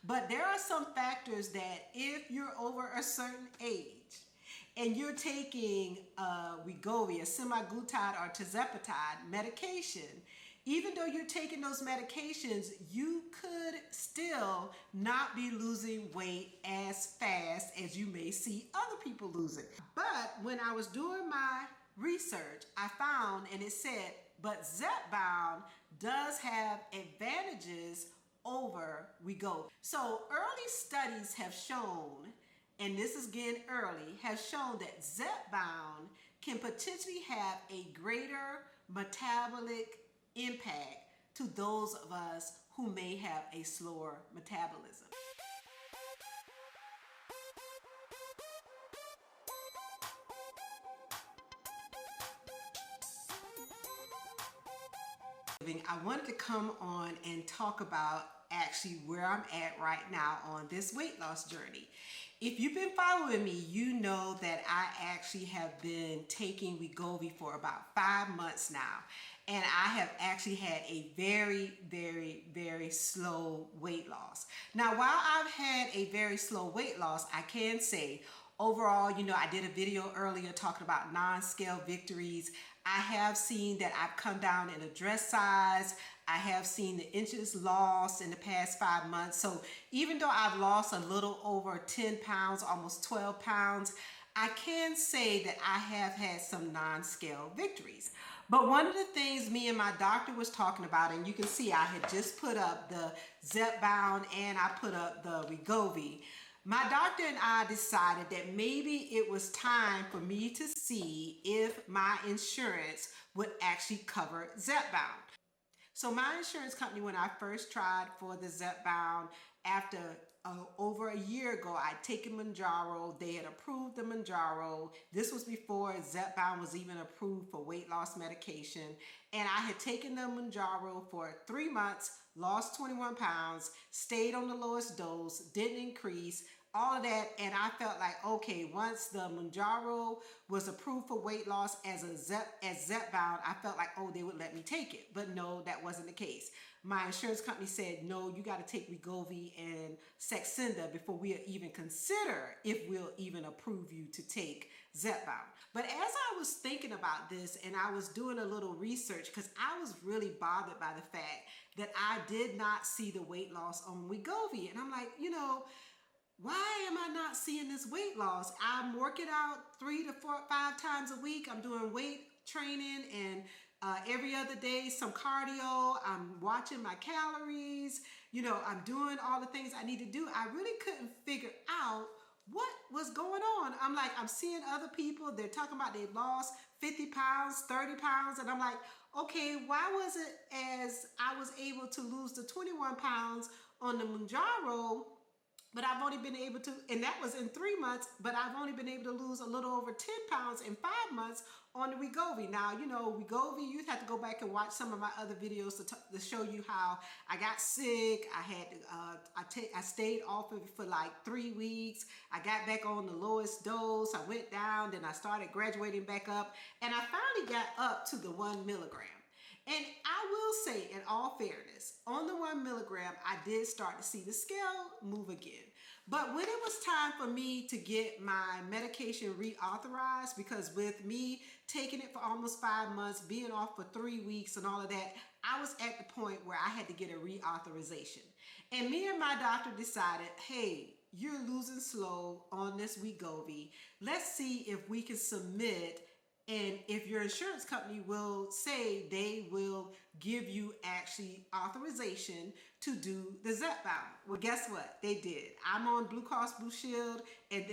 But there are some factors that if you're over a certain age and you're taking Wegovy, a semaglutide or tirzepatide medication, even though you're taking those medications, you could still not be losing weight as fast as you may see other people losing. But when I was doing my research, I found, and it said, but Zepbound does have advantages over Wegovy. So early studies have shown, and this is again early, have shown that Zepbound can potentially have a greater metabolic impact to those of us who may have a slower metabolism. I wanted to come on and talk about actually where I'm at right now on this weight loss journey. If you've been following me, you know that I actually have been taking Wegovy for about 5 months now. And I have actually had a very slow weight loss. Now, while I've had a very slow weight loss, I can say overall, you know, I did a video earlier talking about non-scale victories. I have seen that I've come down in a dress size. I have seen the inches lost in the past 5 months. So even though I've lost a little over 10 pounds, almost 12 pounds, I can say that I have had some non-scale victories. But one of the things me and my doctor was talking about, and you can see I had just put up the Zepbound and I put up the Wegovy. My doctor and I decided that maybe it was time for me to see if my insurance would actually cover Zepbound. So my insurance company, when I first tried for the Zepbound, after over a year ago, I'd taken Mounjaro. They had approved the Mounjaro. This was before Zepbound was even approved for weight loss medication. And I had taken the Mounjaro for 3 months, lost 21 pounds, stayed on the lowest dose, didn't increase, all of that. And I felt like, okay, once the Mounjaro was approved for weight loss as Zepbound, I felt like, oh, they would let me take it. But no, that wasn't the case. My insurance company said, no, you got to take Wegovy and Saxanda before we even consider if we'll even approve you to take Zepbound. But as I was thinking about this and I was doing a little research, because I was really bothered by the fact that I did not see the weight loss on Wegovy. And I'm like, you know, why am I not seeing this weight loss? I'm working out 3 to 5 times a week. I'm doing weight training and every other day some cardio. I'm watching my calories. You know, I'm doing all the things I need to do. I really couldn't figure out what was going on. I'm like, I'm seeing other people. They're talking about they lost 50 pounds, 30 pounds. And I'm like, okay, why was it as I was able to lose the 21 pounds on the Mounjaro, but I've only been able to, and that was in 3 months, but I've only been able to lose a little over 10 pounds in 5 months on the Wegovy. Now, you know, Wegovy, you have to go back and watch some of my other videos to show you how I got sick. I had to, I stayed off of it for like 3 weeks. I got back on the lowest dose. I went down, then I started graduating back up, and I finally got up to the 1 milligram. And I will say, in all fairness, on the 1 milligram, I did start to see the scale move again. But when it was time for me to get my medication reauthorized, because with me taking it for almost 5 months, being off for 3 weeks and all of that, I was at the point where I had to get a reauthorization. And me and my doctor decided, hey, you're losing slow on this Wegovy. Let's see if we can submit, and if your insurance company will say they will give you actually authorization to do the Zepbound. Well, guess what? They did. I'm on Blue Cross Blue Shield, and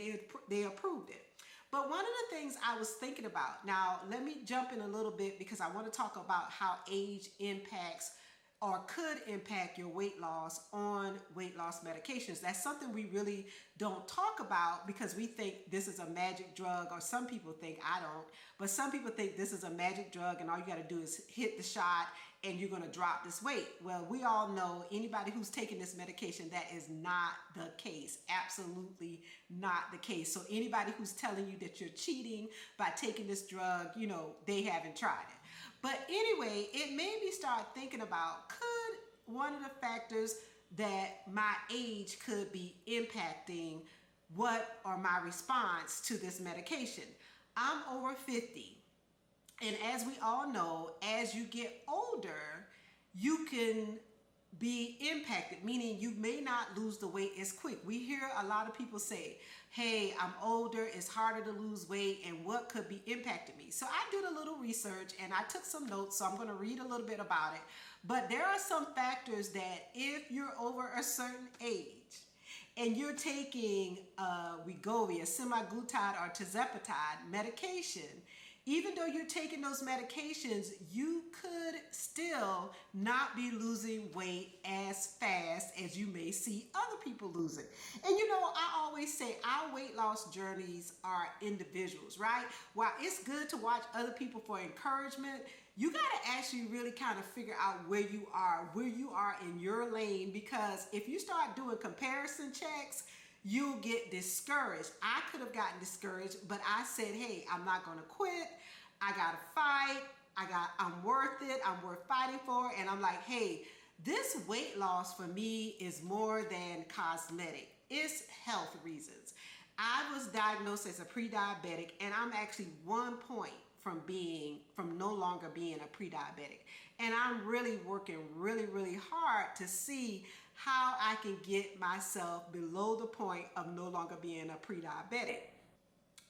they approved it. But one of the things I was thinking about, now let me jump in a little bit because I want to talk about how age impacts or could impact your weight loss on weight loss medications. That's something we really don't talk about because we think this is a magic drug, or some people think, I don't, but some people think this is a magic drug and all you got to do is hit the shot and you're going to drop this weight. Well, we all know, anybody who's taking this medication, that is not the case. Absolutely not the case. So anybody who's telling you that you're cheating by taking this drug, you know, they haven't tried it. But anyway, it made me start thinking about, could one of the factors that my age could be impacting what or my response to this medication. I'm over 50. And as we all know, as you get older, you can be impacted, meaning you may not lose the weight as quick. We hear a lot of people say, hey, I'm older, it's harder to lose weight, and what could be impacting me? So I did a little research and I took some notes, so I'm going to read a little bit about it. But there are some factors that if you're over a certain age and you're taking Wegovy, a semaglutide or tirzepatide medication, even though you're taking those medications, you could still not be losing weight as fast as you may see other people losing. And you know, I always say our weight loss journeys are individuals, right? While it's good to watch other people for encouragement, you got to actually really kind of figure out where you are in your lane, because if you start doing comparison checks, you'll get discouraged. I could have gotten discouraged, but I said, hey, I'm not going to quit. I got to fight. I'm worth it. I'm worth fighting for. And I'm like, hey, this weight loss for me is more than cosmetic. It's health reasons. I was diagnosed as a pre-diabetic, and I'm actually 1 point from no longer being a pre-diabetic. And I'm really working really hard to see how I can get myself below the point of no longer being a pre-diabetic.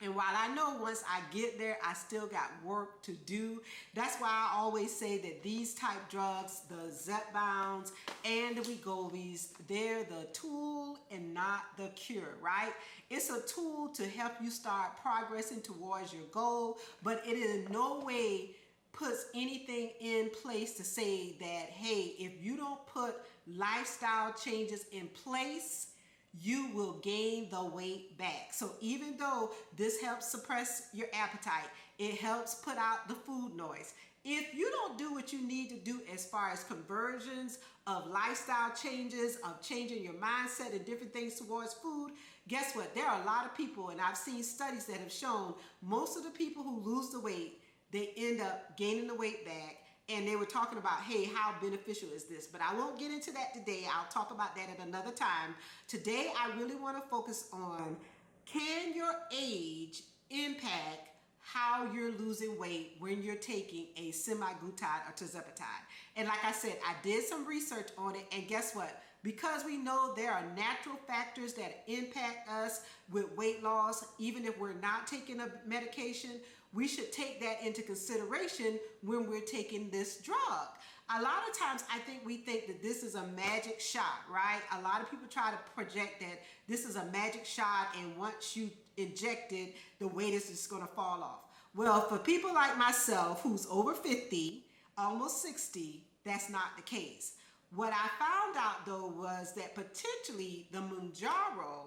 And while I know once I get there, I still got work to do. That's why I always say that these type drugs, the Zepbounds and the Wegovys, they're the tool and not the cure, right? It's a tool to help you start progressing towards your goal, but it in no way puts anything in place to say that, hey, if you don't put lifestyle changes in place, you will gain the weight back. So even though this helps suppress your appetite, it helps put out the food noise. If you don't do what you need to do as far as conversions of lifestyle changes, of changing your mindset and different things towards food, guess what? There are a lot of people, and I've seen studies that have shown most of the people who lose the weight, they end up gaining the weight back. And they were talking about, hey, how beneficial is this? But I won't get into that today. I'll talk about that at another time. Today, I really want to focus on, can your age impact how you're losing weight when you're taking a semaglutide or tirzepatide? And like I said, I did some research on it, and guess what? Because we know there are natural factors that impact us with weight loss, even if we're not taking a medication, we should take that into consideration when we're taking this drug. A lot of times I think we think that this is a magic shot, right? A lot of people try to project that this is a magic shot, and once you inject it, the weight is just going to fall off. Well, for people like myself who's over 50, almost 60, that's not the case. What I found out though was that potentially the Mounjaro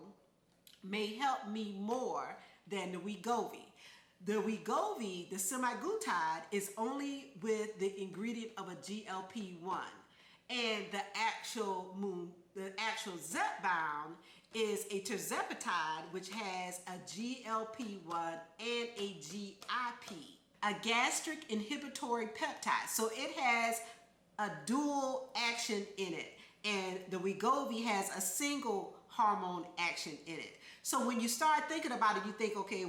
may help me more than the Wegovy. The Wegovy, the semaglutide, is only with the ingredient of a GLP-1, and the actual Zepbound is a tirzepatide, which has a GLP-1 and a GIP, a gastric inhibitory peptide. So it has a dual action in it, and the Wegovy has a single hormone action in it. So when you start thinking about it, you think, okay,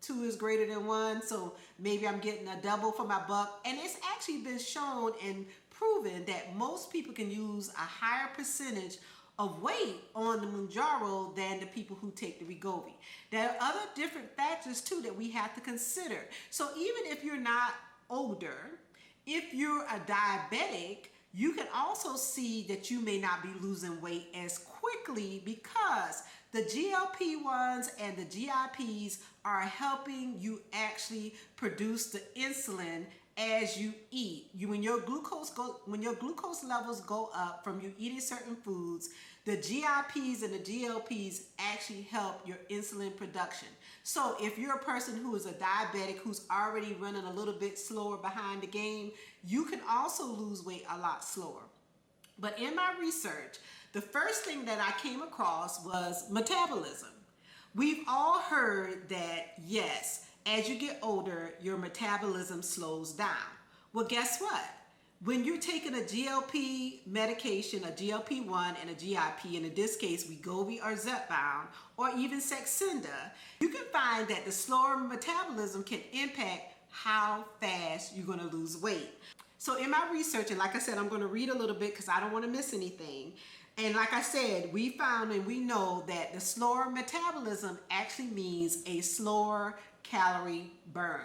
2 is greater than 1, so maybe I'm getting a double for my buck. And it's actually been shown and proven that most people can use a higher percentage of weight on the Mounjaro than the people who take the Wegovy. There are other different factors too that we have to consider. So even if you're not older, if you're a diabetic, you can also see that you may not be losing weight as quickly, because the GLP-1s and the GIPs are helping you actually produce the insulin as you eat. When your glucose levels go up from you eating certain foods, the GIPs and the GLPs actually help your insulin production. So if you're a person who is a diabetic who's already running a little bit slower behind the game, you can also lose weight a lot slower. But in my research, the first thing that I came across was metabolism. We've all heard that, yes, as you get older, your metabolism slows down. Well, guess what? When you're taking a GLP medication, a GLP-1 and a GIP, and in this case, Wegovy or Zepbound, or even Saxanda, you can find that the slower metabolism can impact how fast you're going to lose weight. So in my research, and like I said, I'm going to read a little bit because I don't want to miss anything. And like I said, we found and we know that the slower metabolism actually means a slower calorie burn,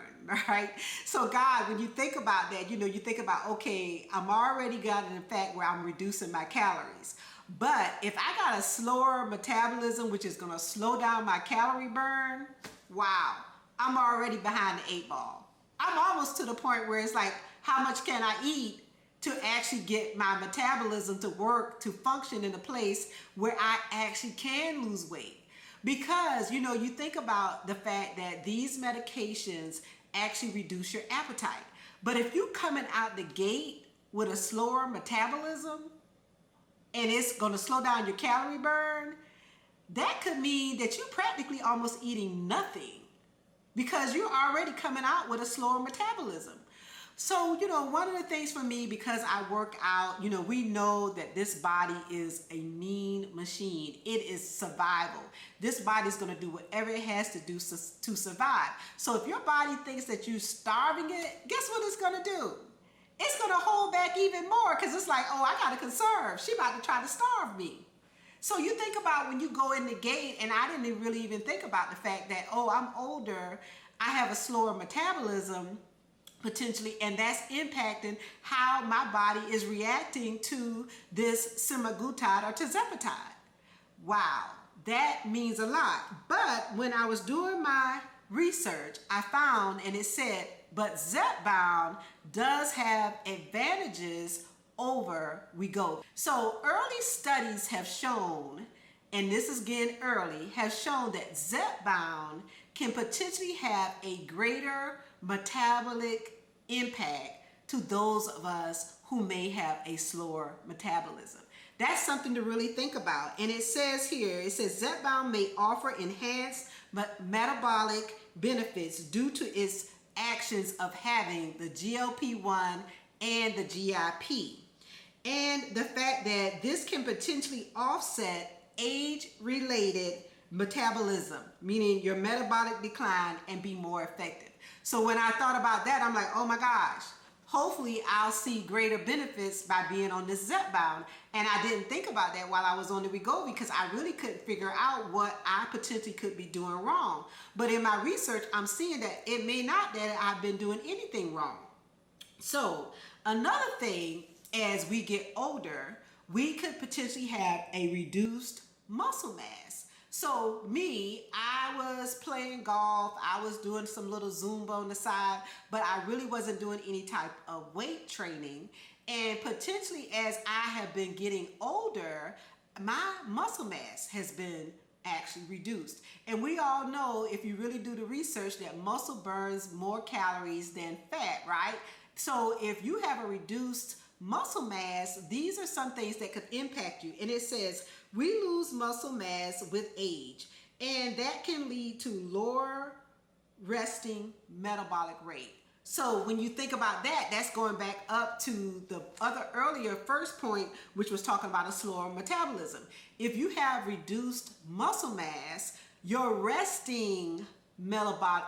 right? So God, when you think about that, you think about, okay, I'm already got in the fact where I'm reducing my calories. But if I got a slower metabolism, which is going to slow down my calorie burn, wow, I'm already behind the 8 ball. I'm almost to the point where it's like, how much can I eat to actually get my metabolism to work, to function in a place where I actually can lose weight? Because, you think about the fact that these medications actually reduce your appetite. But if you're coming out the gate with a slower metabolism and it's going to slow down your calorie burn, that could mean that you're practically almost eating nothing because you're already coming out with a slower metabolism. So, one of the things for me, because I work out, we know that this body is a mean machine. It is survival. This body is going to do whatever it has to do to survive. So if your body thinks that you're starving it, guess what it's going to do? It's going to hold back even more because it's like, oh, I got to conserve. She about to try to starve me. So you think about when you go in the gate, and I didn't really even think about the fact that, oh, I'm older, I have a slower metabolism, potentially, and that's impacting how my body is reacting to this semaglutide or tirzepatide. Wow, that means a lot. But when I was doing my research, I found, and it said, but Zepbound does have advantages over Wegovy. So early studies have shown, and this is again early, have shown that Zepbound can potentially have a greater metabolic impact to those of us who may have a slower metabolism. That's something to really think about. And it says here, it says Zepbound may offer enhanced metabolic benefits due to its actions of having the GLP-1 and the GIP. And the fact that this can potentially offset age-related metabolism, meaning your metabolic decline, and be more effective. So when I thought about that, I'm like, oh my gosh, hopefully I'll see greater benefits by being on this Zepbound. And I didn't think about that while I was on the Wegovy because I really couldn't figure out what I potentially could be doing wrong. But in my research, I'm seeing that it may not that I've been doing anything wrong. So another thing, as we get older, we could potentially have a reduced muscle mass. So me, I was playing golf, I was doing some little Zumba on the side, but I really wasn't doing any type of weight training. And potentially as I have been getting older, my muscle mass has been actually reduced. And we all know, if you really do the research, that muscle burns more calories than fat, right? So if you have a reduced muscle mass, these are some things that could impact you. And it says, we lose muscle mass with age, and that can lead to lower resting metabolic rate. So when you think about that, that's going back up to the other earlier first point, which was talking about a slower metabolism. If you have reduced muscle mass, your resting metabolic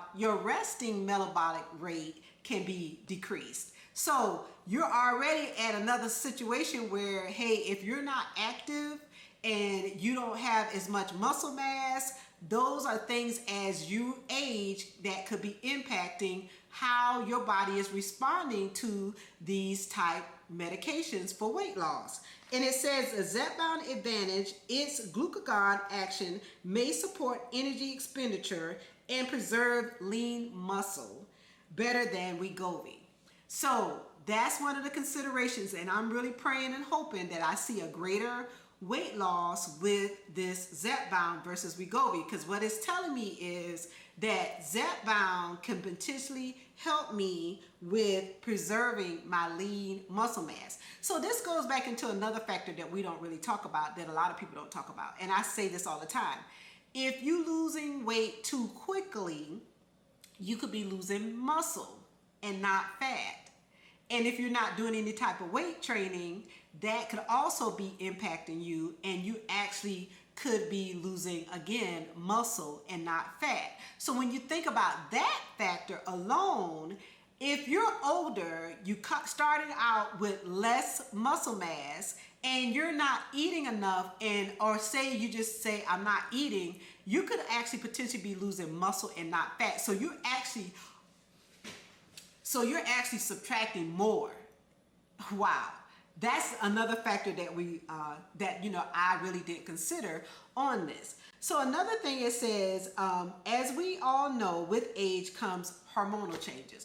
rate can be decreased. So you're already at another situation where, hey, if you're not active and you don't have as much muscle mass, those are things as you age that could be impacting how your body is responding to these type medications for weight loss. And it says a Zepbound advantage, its glucagon action may support energy expenditure and preserve lean muscle better than Wegovy. So that's one of the considerations, and I'm really praying and hoping that I see a greater weight loss with this Zepbound versus Wegovy, because what it's telling me is that Zepbound can potentially help me with preserving my lean muscle mass. So this goes back into another factor that we don't really talk about, that a lot of people don't talk about, and I say this all the time. If you're losing weight too quickly, you could be losing muscle and not fat. And if you're not doing any type of weight training, that could also be impacting you, and you actually could be losing, again, muscle and not fat. So when you think about that factor alone, if you're older, you started out with less muscle mass, and you're not eating enough, and or say you just say I'm not eating, you could actually potentially be losing muscle and not fat. So you're actually subtracting more. Wow. That's another factor that I really didn't consider on this. So another thing it says, as we all know, with age comes hormonal changes.